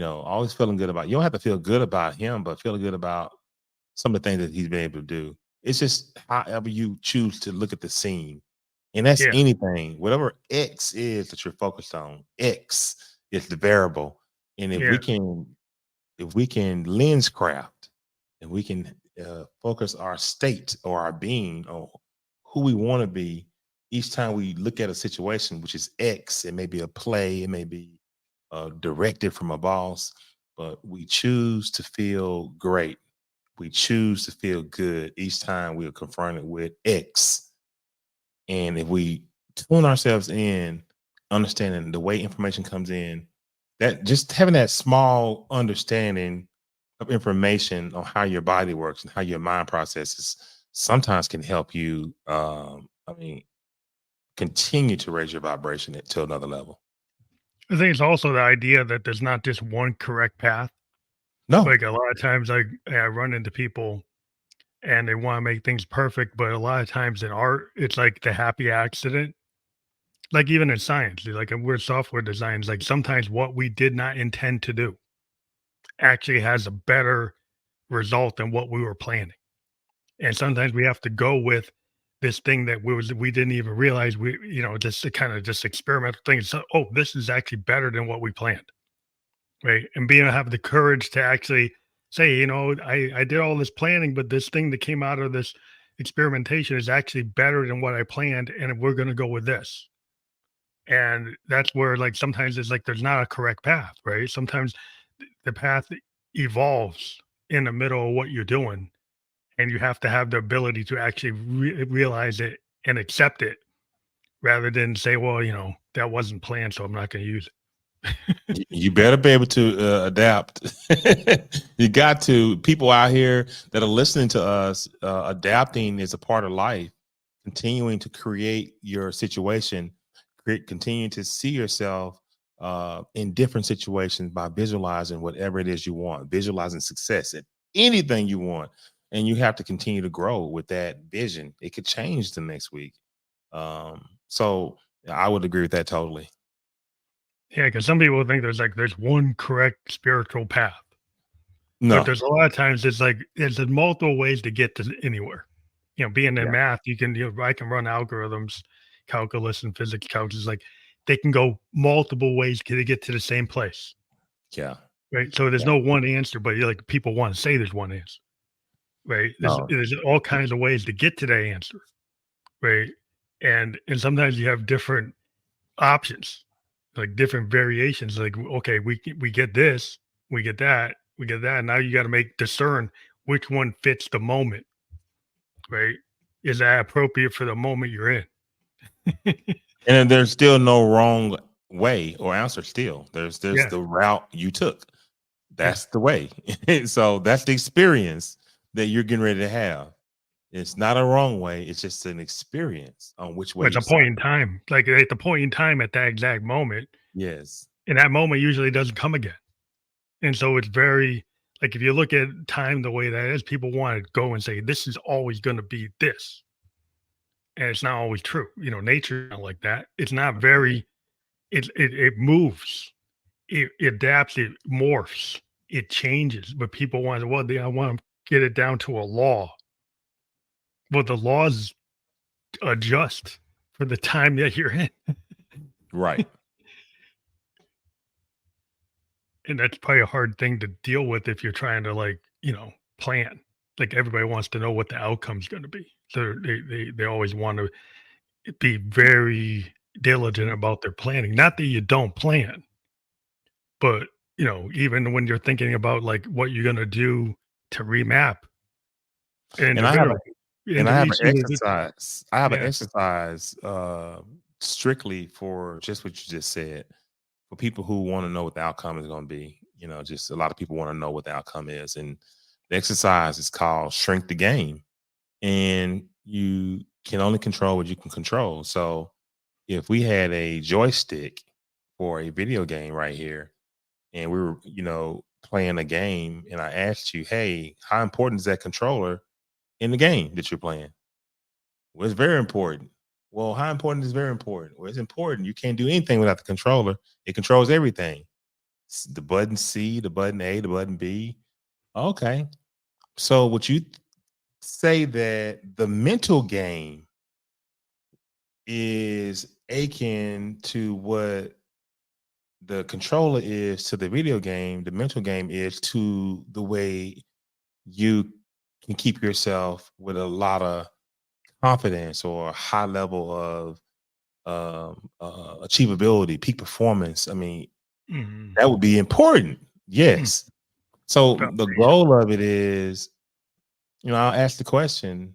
always feeling good about, you don't have to feel good about him, but feeling good about some of the things that he's been able to do. It's just however you choose to look at the scene. And that's Yeah, anything, whatever X is that you're focused on, X is the variable. And yeah, if we can lens craft and we can focus our state or our being on who we want to be each time we look at a situation, which is X, it may be a play, it may be directed from a boss, but we choose to feel great. We choose to feel good each time we are confronted with X. And if we tune ourselves in, understanding the way information comes in, that just having that small understanding of information on how your body works and how your mind processes sometimes can help you, continue to raise your vibration to another level. I think it's also the idea that there's not just one correct path. No. Like a lot of times, I run into people and they want to make things perfect, but a lot of times in art, it's like the happy accident. Like even in science, like we're software designs, like sometimes what we did not intend to do actually has a better result than what we were planning. And sometimes we have to go with this thing that we didn't even realize just a kind of just experimental thing. So, oh, this is actually better than what we planned, right? And being have the courage to actually say, I did all this planning, but this thing that came out of this experimentation is actually better than what I planned, and we're going to go with this. And that's where like sometimes it's like there's not a correct path, right? Sometimes the path evolves in the middle of what you're doing, and you have to have the ability to actually realize it and accept it rather than say, well, that wasn't planned, so I'm not going to use it. You better be able to adapt. You got to. People out here that are listening to us, adapting is a part of life. Continuing to create your situation, continuing to see yourself in different situations by visualizing whatever it is you want, visualizing success at anything you want. And you have to continue to grow with that vision. It could change the next week. So I would agree with that totally. Yeah, because some people think there's one correct spiritual path, but No. there's a lot of times it's like there's multiple ways to get to anywhere. Being in Yeah. math, I can run algorithms, calculus, and physics calculus. Like they can go multiple ways to get to the same place. Yeah. right? So there's Yeah. no one answer, but you're like people want to say there's one answer, right? No. There's all kinds of ways to get to that answer, right? And sometimes you have different options, like different variations. Like, okay, we get this, we get that, we get that. Now you got to make discern which one fits the moment, right? Is that appropriate for the moment you're in? And then there's still no wrong way or answer still. There's Yeah, the route you took. yeah. That's the way. So that's the experience that you're getting ready to have. It's not a wrong way. It's just an experience on which way It's you a point in decide. time. Like at the point in time at that exact moment, Yes. and that moment usually doesn't come again. And so it's very like if you look at time the way that is, people want to go and say, this is always going to be this. And it's not always true. Nature not like that. It's not very it moves, it adapts, it morphs, it changes. But people want, well, I want to get it down to a law. Well, the laws adjust for the time that you're in. Right. And that's probably a hard thing to deal with if you're trying to plan. Like everybody wants to know what the outcome's going to be. So they always want to be very diligent about their planning. Not that you don't plan, but even when you're thinking about like what you're going to do to remap an And I have individual, and I have an individual, exercise. I have an yeah, exercise strictly for just what you just said. For people who want to know what the outcome is going to be, just a lot of people want to know what the outcome is. And the exercise is called Shrink the Game. And you can only control what you can control. So if we had a joystick for a video game right here, and we were, playing a game, and I asked you, hey, how important is that controller in the game that you're playing? Well, it's very important. Well, how important is very important? Well, it's important. You can't do anything without the controller. It controls everything. The button C, the button A, the button B. Okay. So would you say that the mental game is akin to what the controller is to the video game? The mental game is to the way you can keep yourself with a lot of confidence or a high level of achievability, peak performance. I mean, mhm, that would be important. mm, Yes. So the foundation. goal of it is, I'll ask the question,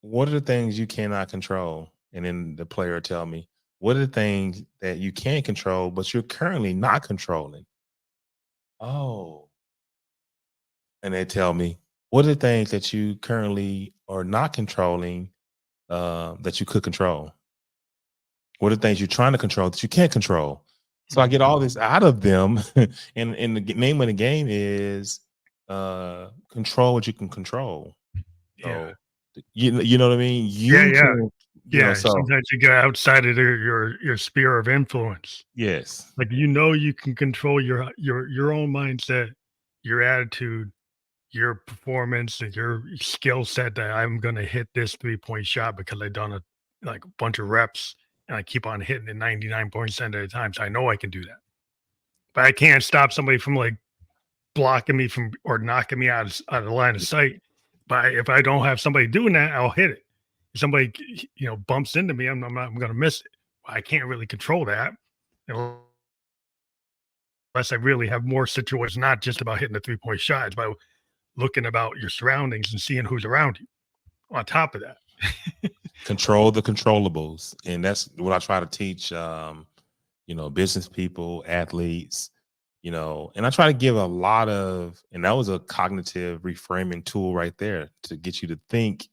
what are the things you cannot control? And then the player will tell me, what are the things that you can control, but you're currently not controlling? Oh. And they tell me, what are the things that you currently are not controlling that you could control? What are the things you're trying to control that you can't control? So I Mm, get all this out of them. And the name of the game is control what you can control. yeah, So you know what I mean? yeah, You yeah, can, yeah. so Sometimes you get outside of your sphere of influence. yes. Like you can control your own mindset, your attitude, your performance, and your skill set. That I'm going to hit this 3-point shot because I've done a bunch of reps and I keep on hitting it 99% of the time. So I know I can do that. But I can't stop somebody from like blocking me from or knocking me out of the line of sight. But if I don't have somebody doing that, I'll hit it. If somebody bumps into me, I'm going to miss it. I can't really control that unless I really have more situations. Not just about hitting the 3-point shot. It's about looking about your surroundings and seeing who's around you. On top of that, Control the controllables. And that's what I try to teach business people, athletes, and I try to give a lot of, and that was a cognitive reframing tool right there to get you to think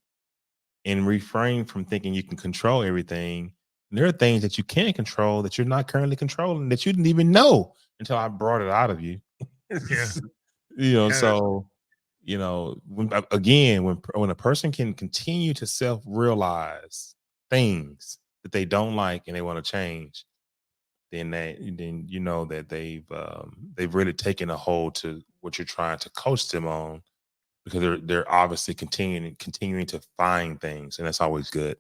and refrain from thinking you can control everything. And there are things that you can't control that you're not currently controlling that you didn't even know until I brought it out of you. yeah, yeah, So, again, when a person can continue to self-realize things that they don't like and they want to change, then you know that they've really taken a hold to what you're trying to coach them on, because they're obviously continuing to find things, and that's always good.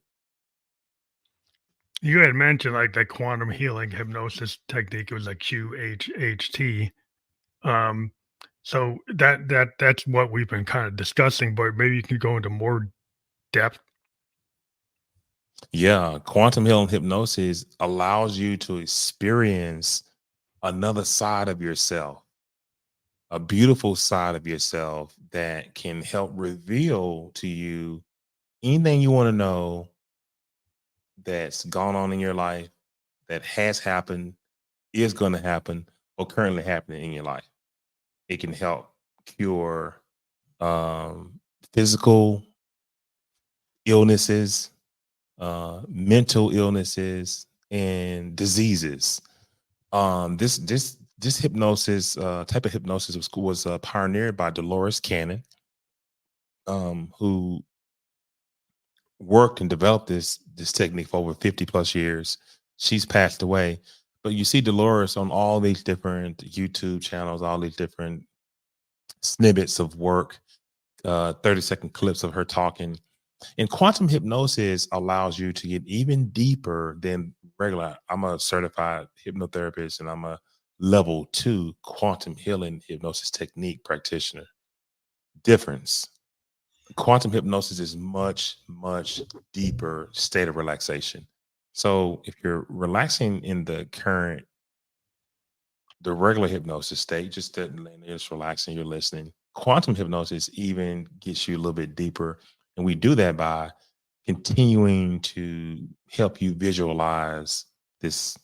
you had mentioned like that quantum healing hypnosis technique. It was like QHHT. Um, so that's what we've been kind of discussing, but maybe you can go into more depth. Yeah, quantum healing hypnosis allows you to experience another side of yourself, a beautiful side of yourself that can help reveal to you anything you want to know that's gone on in your life, that has happened, is going to happen, or currently happening in your life. It can help cure um, physical illnesses, mental illnesses, and diseases. This hypnosis type of hypnosis was pioneered by Dolores Cannon, who worked and developed this technique for over 50 plus years. She's passed away, but you see Dolores on all these different YouTube channels, all these different snippets of work, 30-second clips of her talking. And quantum hypnosis allows you to get even deeper than regular. I'm a certified hypnotherapist and I'm a level 2 quantum healing hypnosis technique practitioner. Difference. Quantum hypnosis is much, much deeper state of relaxation. So if you're relaxing in the regular hypnosis state, just relaxing, you're listening. Quantum hypnosis even gets you a little bit deeper. And we do that by continuing to help you visualize this,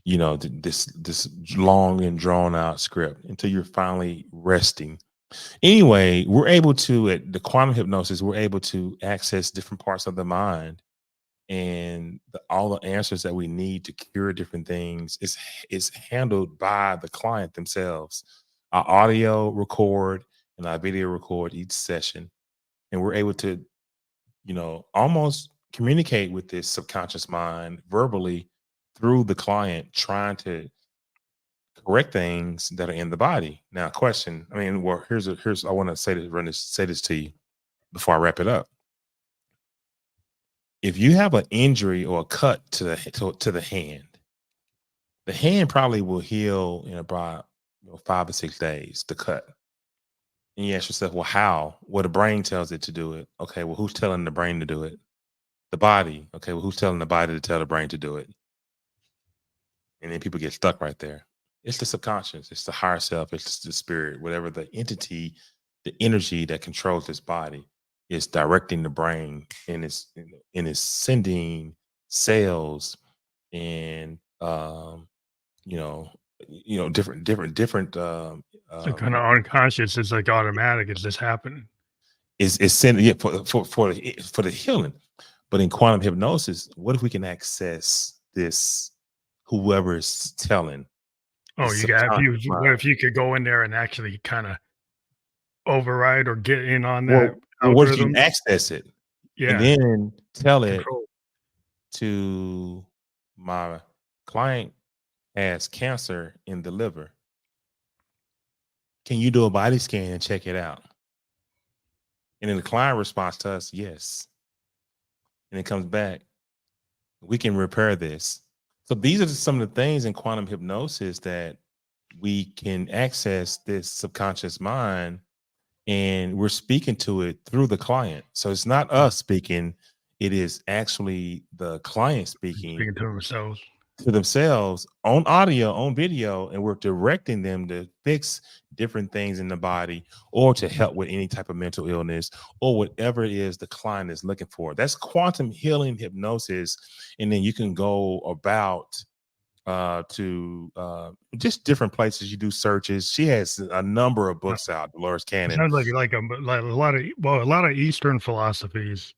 this long and drawn out script until you're finally resting. Anyway, we're able to, at the quantum hypnosis, we're able to access different parts of the mind, and all the answers that we need to cure different things is handled by the client themselves. Our audio record and our video record each session, and we're able to, almost communicate with this subconscious mind verbally through the client, trying to correct things that are in the body. Now, question. I mean, well, here's I want to say this to you before I wrap it up. If you have an injury or a cut to the hand probably will heal in about 5 or 6 days. The cut, and you ask yourself, well, how? Well, the brain tells it to do it. Okay, well, who's telling the brain to do it? The body. Okay, well, who's telling the body to tell the brain to do it? And then people get stuck right there. It's the subconscious. It's the higher self. It's the spirit. Whatever the entity, the energy that controls this body is directing the brain, and it's sending cells and different So kind of unconscious. It's like automatic. It's just happening. is sending, yeah, for the healing. But in quantum hypnosis, what if we can access this, whoever is telling Oh, this you got subconscious if you what mind? if you could go in there and actually kind of override or get in on that Well, what if you algorithm? access it and Yeah, then tell it control. to, my client has cancer in the liver. Can you do a body scan and check it out? And then the client responds to us, yes. And it comes back, we can repair this. So these are some of the things in quantum hypnosis that we can access this subconscious mind, and we're speaking to it through the client. So it's not Mm, us speaking, it is actually the client speaking speaking to themselves. to themselves on audio, on video, and we're directing them to fix different things in the body or to help with any type of mental illness or whatever it is the client is looking for. That's quantum healing hypnosis. And then you can go about to just different places. You do searches. She has a number of Uh, books out, Dolores It Cannon. sounds like a lot of a lot of Eastern philosophies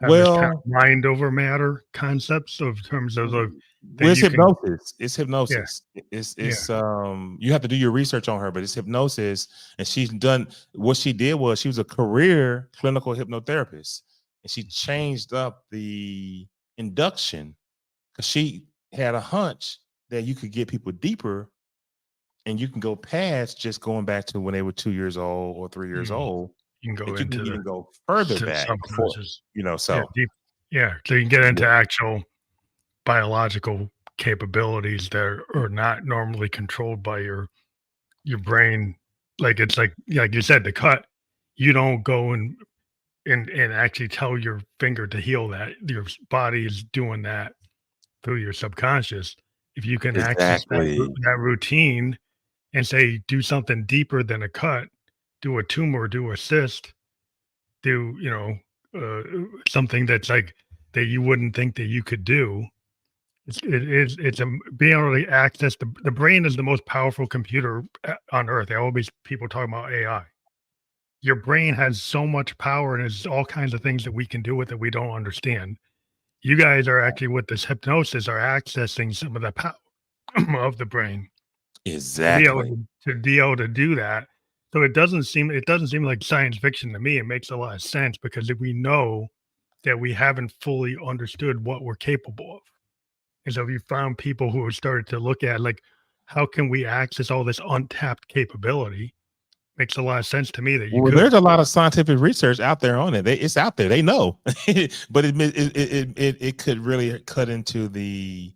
have this kind Well, of mind over matter concepts of terms of that well, it's you can. hypnosis. It's Yeah, hypnosis. yeah. You have to do your research on her, but it's hypnosis. And she's done, what she did was she was a career clinical hypnotherapist, and she changed up the induction because she had a hunch that you could get people deeper, and you can go past just going back to when they were 2 years old or 3 years Mm, old, you can go that you can into even go further the back before, subconscious. Yeah, so deep. Yeah, so you can get into yeah. actual biological capabilities that are not normally controlled by your your brain, like it's like you said, the cut, you don't go and actually tell your finger to heal that. Your body is doing that through your subconscious. If you can access Exactly. that routine and say, do something deeper than a cut, do a tumor, do a cyst, do, something that's like that you wouldn't think that you could do. It's being able to access the brain is the most powerful computer on earth. Always people talk about AI. Your brain has so much power and there's all kinds of things that we can do with it we don't understand. You guys are actually with this hypnosis are accessing some of the power of the brain to be able Exactly. to do that. So it doesn't seem like science fiction to me. It makes a lot of sense because if we know that we haven't fully understood what we're capable of. And so if you found people who have started to look at like how can we access all this untapped capability, makes a lot of sense to me that you Well, could. there's a lot of scientific research out there on it. It's out there. They know, but it could really cut into the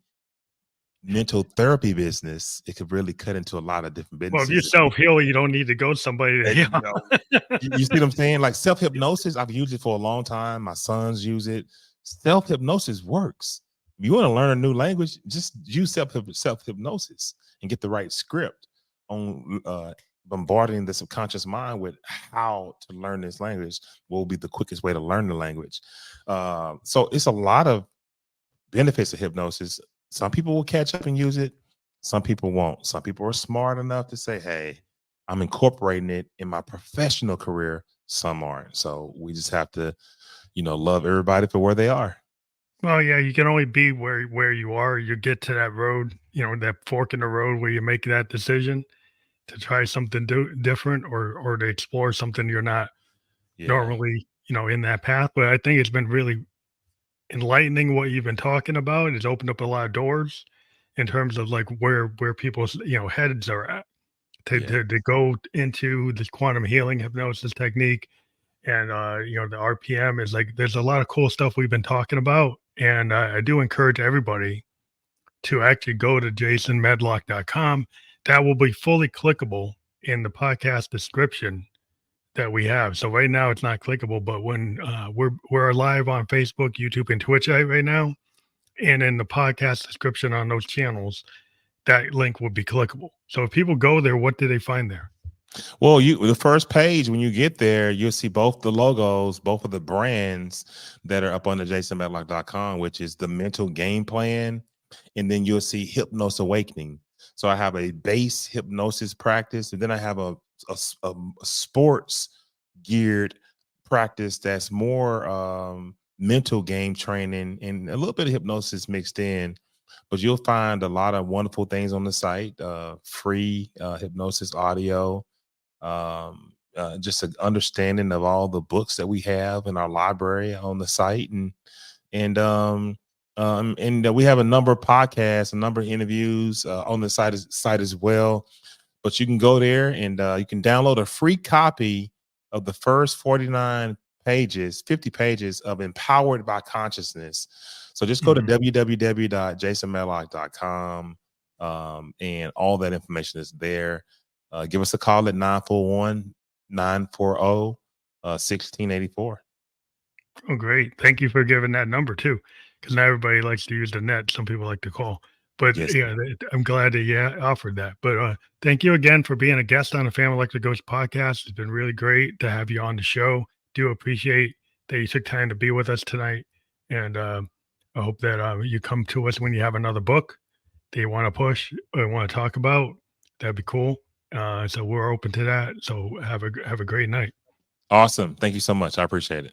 mental therapy business. It could really cut into a lot of different Well, if you businesses. self heal, you don't need to go to somebody to And, heal. you see what I'm saying? Like self hypnosis, I've used it for a long time. My sons use it. Self hypnosis works. If you want to learn a new language, just use self hypnosis and get the right script on bombarding the subconscious mind with how to learn this language. What will be the quickest way to learn the language? So it's a lot of benefits of hypnosis. Some people will catch up and use it. Some people won't. Some people are smart enough to say, hey, I'm incorporating it in my professional career. Some aren't. So we just have to, love everybody for where they are. Well, yeah, you can only be where you are. You get to that road, that fork in the road where you make that decision to try something different or to explore something you're not Yeah. normally, in that path. But I think it's been really enlightening what you've been talking about. It's opened up a lot of doors in terms of like where people's heads are at Yeah. to go into this quantum healing hypnosis technique. And the RPM is like there's a lot of cool stuff we've been talking about. And I do encourage everybody to actually go to jasonmedlock.com. That will be fully clickable in the podcast description that we have. So right now it's not clickable, but when we're live on Facebook, YouTube, and Twitch right now, and in the podcast description on those channels, that link will be clickable. So if people go there, what do they find there? Well, the first page when you get there, you'll see both the logos, both of the brands that are up on the jasonmedlock.com, which is the mental game plan, and then you'll see Hypnos Awakening. So I have a base hypnosis practice, and then I have a sports geared practice that's more mental game training and a little bit of hypnosis mixed in. But you'll find a lot of wonderful things on the site, free hypnosis audio, just an understanding of all the books that we have in our library on the site, and we have a number of podcasts, a number of interviews on the site as well. But you can go there and you can download a free copy of the first 50 pages of Empowered by Consciousness. So just go to www.jasonmedlock.com, and all that information is there. Give us a call at 941-940-1684. Oh, great. Thank you for giving that number too, because not everybody likes to use the net. Some people like to call. But Yes. yeah, I'm glad that you offered that. But thank you again for being a guest on the Family Electric Ghost podcast. It's been really great to have you on the show. Do appreciate that you took time to be with us tonight. And I hope that you come to us when you have another book that you want to push or want to talk about. That'd be cool. So we're open to that. So have a great night. Awesome. Thank you so much. I appreciate it.